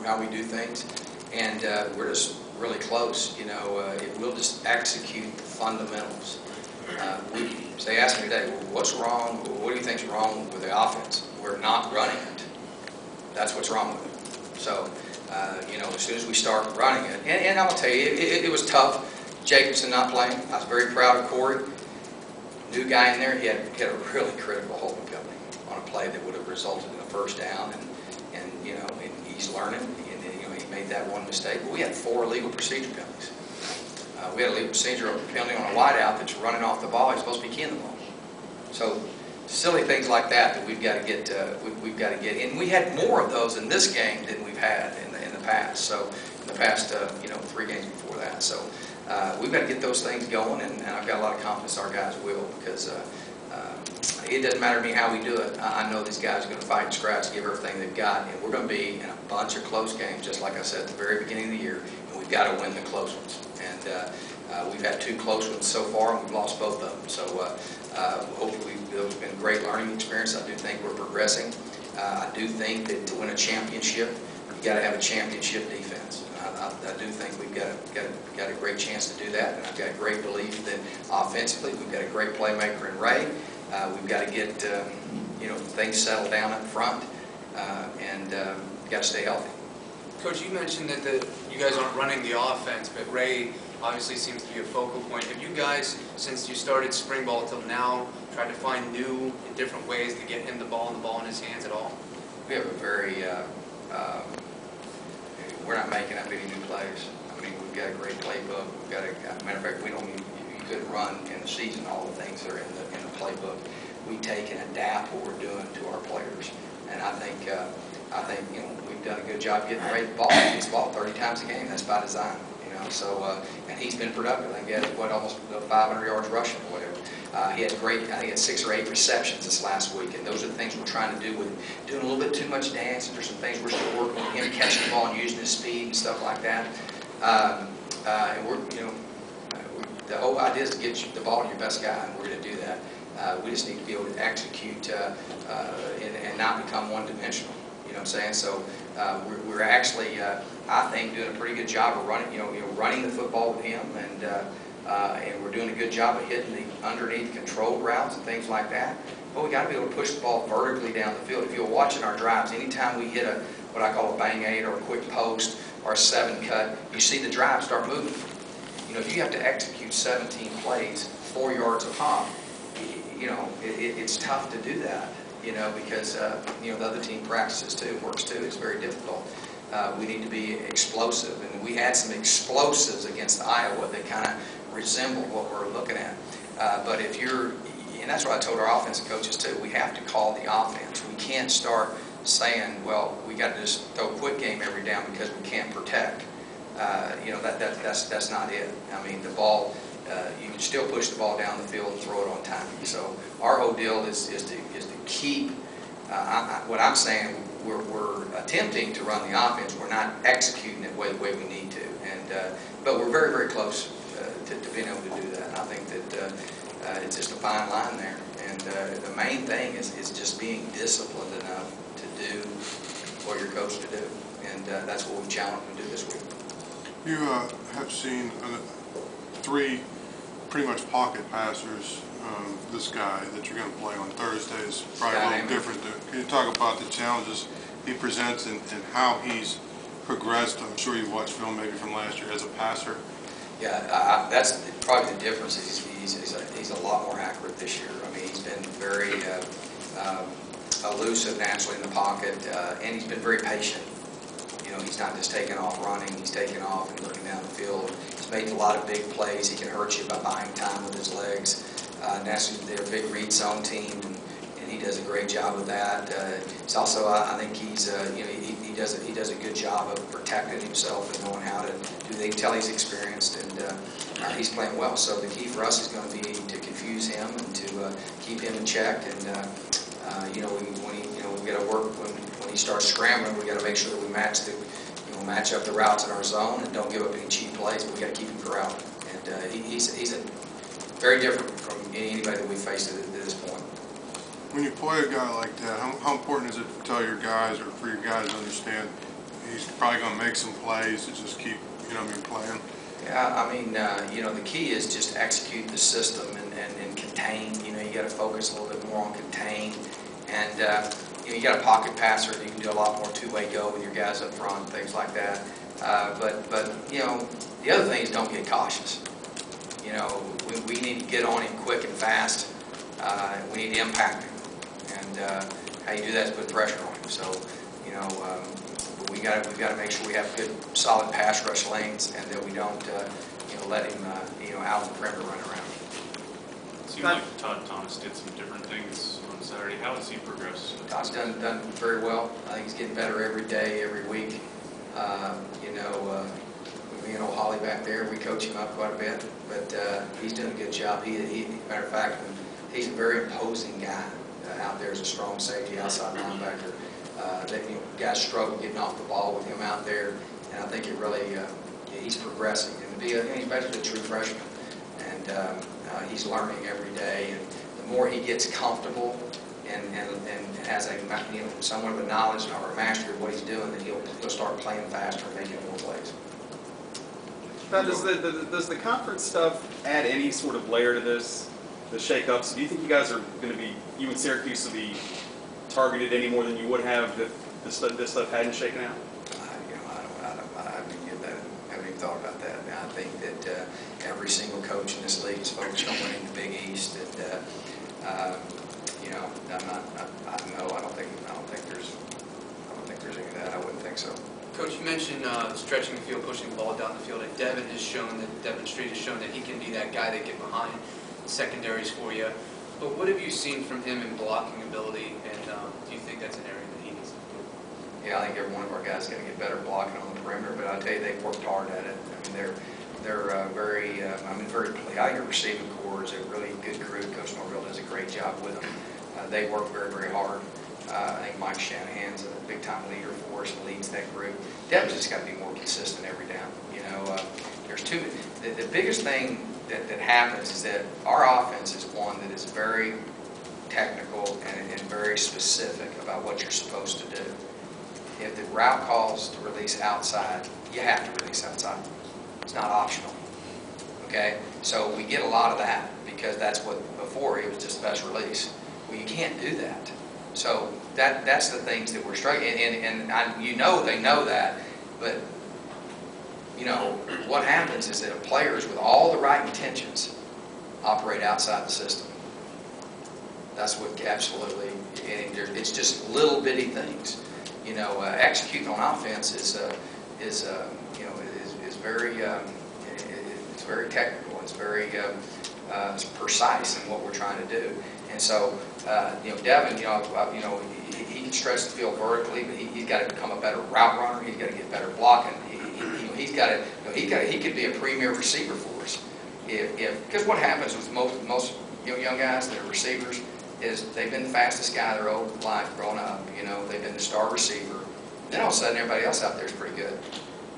how we do things, and we're just really close. You know, if we'll just execute the fundamentals. They asked me today, well, what's wrong? What do you think's wrong with the offense? We're not running it. That's what's wrong with it. So, you know, as soon as we start running it, and I'm gonna tell you, it was tough. Jacobson not playing. I was very proud of Corey. New guy in there. He had a really critical holding penalty on a play that would have resulted in a first down, and you know, and he's learning. And you know, he made that one mistake. But we had 4 illegal procedure penalties. We had a legal procedure penalty on a wideout that's running off the ball. He's supposed to be keying the ball. So silly things like that we've got to get. We've got to get. And we had more of those in this game than we've had in the past. So in the past, you know, 3 games before that. So we've got to get those things going, and I've got a lot of confidence our guys will, because it doesn't matter to me how we do it. I know these guys are going to fight and scratch, give everything they've got, and we're going to be in a bunch of close games, just like I said at the very beginning of the year, and we've got to win the close ones. And we've had 2 close ones so far, and we've lost both of them. So hopefully it's been a great learning experience. I do think we're progressing. I do think that to win a championship, you've got to have a championship defense. I do think we've got a great chance to do that, and I've got a great belief that offensively we've got a great playmaker in Ray. We've got to get you know, things settled down up front, and got to stay healthy. Coach, you mentioned that you guys aren't running the offense, but Ray obviously seems to be a focal point. Have you guys, since you started spring ball till now, tried to find new and different ways to get him the ball and the ball in his hands at all? We have a very we're not making up any new plays. I mean, we've got a great playbook. We've got a matter of fact, we don't. You couldn't run in the season all the things that are in the playbook. We take and adapt what we're doing to our players, and I think you know, we've done a good job getting Ray the ball. He gets the ball 30 times a game. That's by design. You know, so and he's been productive. I think he had almost 500 yards rushing or whatever. He had great. I think he had 6 or 8 receptions this last week, and those are the things we're trying to do with doing a little bit too much dance. There's some things we're still working with him, catching the ball and using his speed and stuff like that. And we're, you know, the whole idea is to get the ball to your best guy, and we're going to do that. We just need to be able to execute and not become one-dimensional. You know what I'm saying? So we're actually, I think, doing a pretty good job of running, running the football with him, and we're doing a good job of hitting the underneath controlled routes and things like that. But we got to be able to push the ball vertically down the field. If you're watching our drives, anytime we hit what I call a bang 8 or a quick post or a 7 cut, you see the drive start moving. You know, if you have to execute 17 plays, 4 yards a pop, you know, it's tough to do that. You know, because you know, the other team practices too, works too. It's very difficult. We need to be explosive, and we had some explosives against Iowa that kind of resembled what we're looking at. But if you're, and that's what I told our offensive coaches too, we have to call the offense. We can't start saying, well, we got to just throw a quick game every down because we can't protect. You know, that's not it. I mean, the ball, you can still push the ball down the field and throw it on timing. So our whole deal is to keep. What I'm saying, we're attempting to run the offense. We're not executing it the way we need to. And but we're very, very close to being able to do that. And I think that it's just a fine line there. And the main thing is just being disciplined enough to do what you're coached to do. And that's what we challenge them to do this week. You have seen 3 pretty much pocket passers. This guy that you're going to play on Thursday is probably a little different. Can you talk about the challenges he presents and how he's progressed? I'm sure you've watched film maybe from last year as a passer. Yeah, that's probably the difference. He's a lot more accurate this year. I mean, he's been very elusive naturally in the pocket, and he's been very patient. You know, he's not just taking off running. He's taking off and looking down the field. He's made a lot of big plays. He can hurt you by buying time with his legs. Nationally, they're a big read zone team, and he does a great job with that. It's also, I think he's, you know, he does a good job of protecting himself and knowing how to do. They can tell he's experienced, and he's playing well. So the key for us is going to be to confuse him and to keep him in check. And you know, we got to work when he starts scrambling. We got to make sure that we match up the routes in our zone and don't give up any cheap plays. But we got to keep him corralled. And he's a very different from anybody that we faced at this point. When you play a guy like that, how important is it to tell your guys or for your guys to understand he's probably going to make some plays to just keep, playing. Yeah, I mean, the key is just execute the system and contain. You got to focus a little bit more on contain. And, you got a pocket passer, you can do a lot more two-way go with your guys up front, things like that. But the other thing is don't get cautious. We need to get on him quick and fast. We need to impact him. And how you do that is put pressure on him. So, we've got to make sure we have good, solid pass rush lanes, and that we don't, let him, out on the perimeter run around. It seemed like Todd Thomas did some different things on Saturday. How has he progressed? Todd's done very well. I think he's getting better every day, every week. Me and old Holly back there, we coach him up quite a bit, but he's doing a good job. Matter of fact, he's a very imposing guy out there as a strong safety, outside linebacker. Guys struggle getting off the ball with him out there, and I think it really, he's progressing. And he's basically a true freshman, and he's learning every day. And the more he gets comfortable and has somewhat of a knowledge or a mastery of what he's doing, then he'll start playing faster and making more plays. Now, does the conference stuff add any sort of layer to this, the shakeups? Do you think you guys are going to be, you and Syracuse will be targeted any more than you would have if this stuff hadn't shaken out? I haven't even thought about that. I think that every single coach in this league is focused on winning the Big East, and I don't think there's any of that. I wouldn't think so. Coach, you mentioned stretching the field, pushing the ball down the field, and Devin Street has shown that he can be that guy that get behind secondaries for you. But what have you seen from him in blocking ability, and do you think that's an area that he needs to improve? Yeah, I think every one of our guys is going to get better blocking on the perimeter, but I'll tell you, they've worked hard at it. I mean, they're very, I think our receiving corps is a really good crew. Coach Norville does a great job with them. They work very, very hard. I think Mike Shanahan's a big-time leader for us and leads that group. Devin's just got to be more consistent every down. There's two. The biggest thing that happens is that our offense is one that is very technical and very specific about what you're supposed to do. If the route calls to release outside, you have to release outside. It's not optional. Okay? So we get a lot of that because that's what before it was just best release. Well, you can't do that. So that's the things that we're struggling, and they know that, but what happens is that players with all the right intentions operate outside the system. That's what absolutely, and it's just little bitty things. Executing on offense is very technical. It's very precise in what we're trying to do. And so, Devin, he can stretch the field vertically, but he's got to become a better route runner. He's got to get better blocking. He could be a premier receiver for us. Because what happens with most young guys that are receivers is they've been the fastest guy their whole life growing up. They've been the star receiver. Then all of a sudden, everybody else out there is pretty good.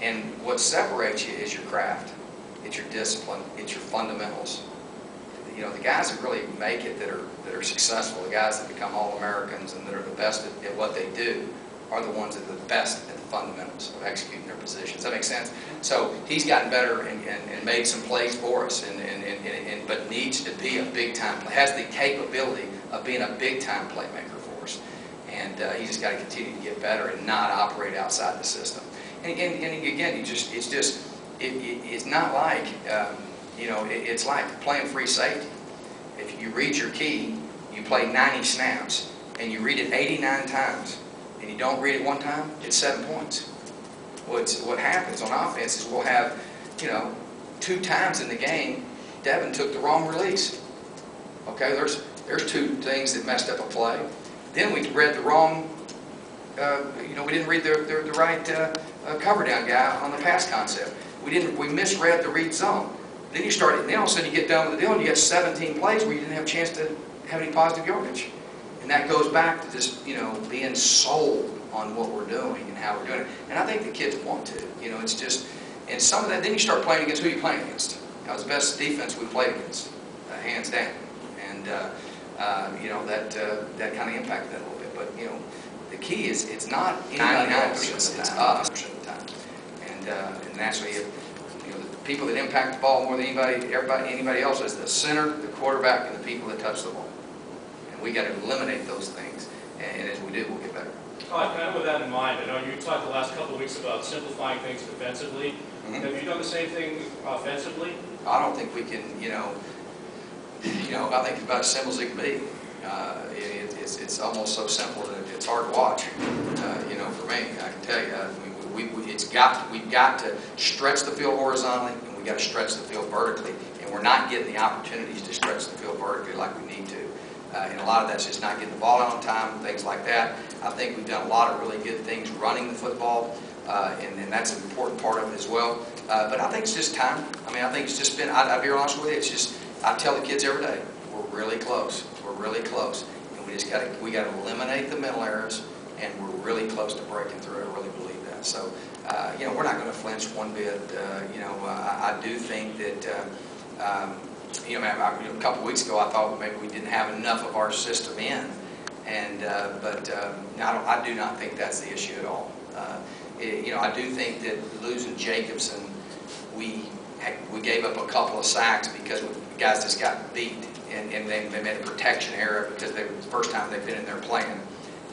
And what separates you is your craft. It's your discipline. It's your fundamentals. The guys that really make it, that are successful, the guys that become All-Americans and that are the best at what they do, are the ones that are the best at the fundamentals of executing their positions. Does that make sense? So he's gotten better and made some plays for us, but needs to be a big-time player, has the capability of being a big-time playmaker for us. And he's just got to continue to get better and not operate outside the system. And again, it's not like, it's like playing free safety. If you read your key, you play 90 snaps, and you read it 89 times, and you don't read it one time, it's 7 points. What happens on offense is we'll have, 2 times in the game, Devin took the wrong release. Okay, there's 2 things that messed up a play. Then we read the wrong, we didn't read the right cover down guy on the pass concept. We misread the read zone. Then all of a sudden you get down to the deal and you get 17 plays where you didn't have a chance to have any positive yardage. And that goes back to just, being sold on what we're doing and how we're doing it. And I think the kids want to. It's just, and some of that, then you start playing against who you're playing against. That was the best defense we played against, hands down. And, that kind of impacted that a little bit. But, the key is it's not 99% of the time. It's us. and naturally, the people that impact the ball more than anybody else is the center, the quarterback, and the people that touch the ball. And we got to eliminate those things, and as we do, we'll get better. Todd, kind of with that in mind, I know you talked the last couple of weeks about simplifying things defensively. Mm-hmm. Have you done the same thing offensively? I don't think we can, I think it's about as simple as it can be. It's almost so simple that it's hard to watch. For me, I can tell you, we've got to stretch the field horizontally, and we've got to stretch the field vertically, and we're not getting the opportunities to stretch the field vertically like we need to. And a lot of that's just not getting the ball out on time, things like that. I think we've done a lot of really good things running the football, and that's an important part of it as well. But I think it's just time. I think it's just been, I'll be honest with you, it's just, I tell the kids every day, we're really close. We're really close. And we got to eliminate the mental errors, and we're really close to breaking through. I really believe that. So, we're not going to flinch one bit. I do think that, a couple of weeks ago, I thought maybe we didn't have enough of our system in, but I do not think that's the issue at all. I do think that losing Jacobson, we gave up a couple of sacks because guys just got beat, and they made a protection error because they were the first time they've been in there playing.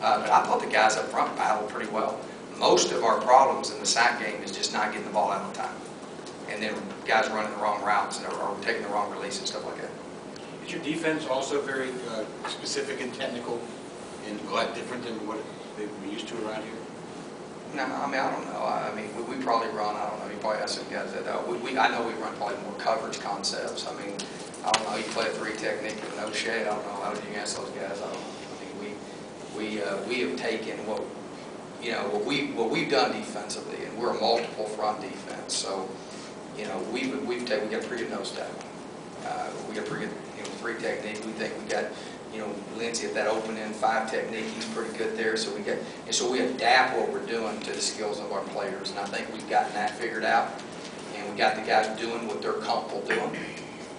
But I thought the guys up front battled pretty well. Most of our problems in the sack game is just not getting the ball out on time, and then guys running the wrong routes or taking the wrong release and stuff like that. Is your defense also very specific and technical and a lot different than what we're used to around here? No, I don't know. We probably run, I don't know, you probably ask some guys that. I know we run probably more coverage concepts. I don't know, you play a 3 technique with no shade. I don't know, how did you ask those guys? I don't know. We have taken what we've done defensively, and we're a multiple front defense. So, we got a pretty good nose tackle. We got a pretty good 3 technique. We think we got Lindsey at that open end 5 technique. He's pretty good there. So we adapt what we're doing to the skills of our players, and I think we've gotten that figured out. And we got the guys doing what they're comfortable doing,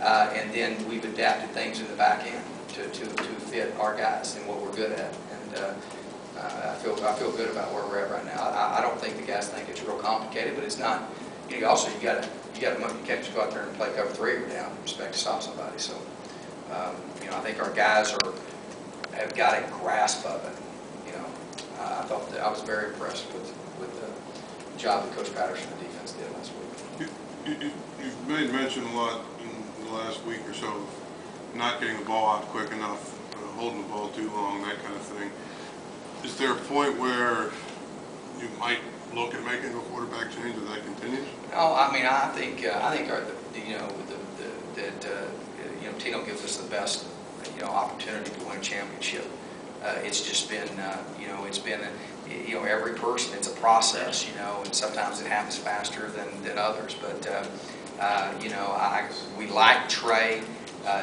and then we've adapted things in the back end to fit our guys and what we're good at. And I feel good about where we're at right now. I don't think the guys think it's real complicated, but it's not. You can't just go out there and play cover 3 or down and expect to stop somebody. So, I think our guys have got a grasp of it. I thought that I was very impressed with the job that Coach Patterson and the defense did last week. You've made mention a lot in the last week or so of not getting the ball out quick enough, holding the ball too long, that kind of thing. Is there a point where you might look at making a quarterback change if that continues? No, I think Tino gives us the best opportunity to win a championship. It's just been every person, it's a process, and sometimes it happens faster than others. But we like Trey.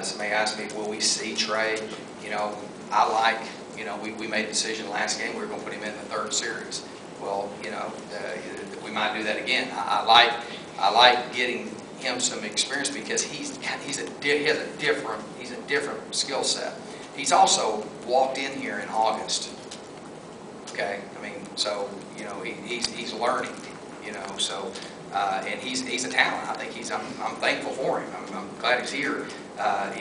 Somebody asked me, will we see Trey? We made a decision last game we were going to put him in the 3rd series. Well, we might do that again. I like getting him some experience because he has a different skill set. He's also walked in here in August. Okay, so he's learning. So and he's a talent. I think I'm thankful for him. I'm glad he's here. But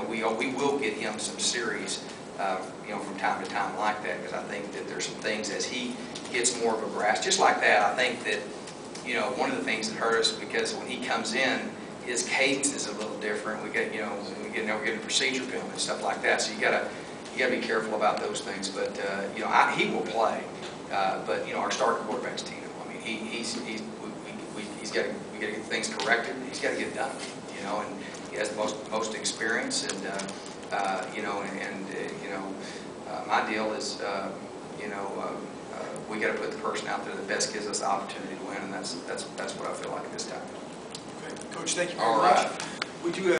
we will get him some series. From time to time like that, because I think that there's some things as he gets more of a grasp, just like that. I think that one of the things that hurt us because when he comes in, his cadence is a little different. We're getting procedure film and stuff like that. So you gotta be careful about those things. But he will play. But our starting quarterback's Tino. We got to get things corrected. He's got to get it done. And he has the most experience and. My deal is, we got to put the person out there that best gives us the opportunity to win, and that's what I feel like at this time. Okay. Coach, thank you very All much. right. We do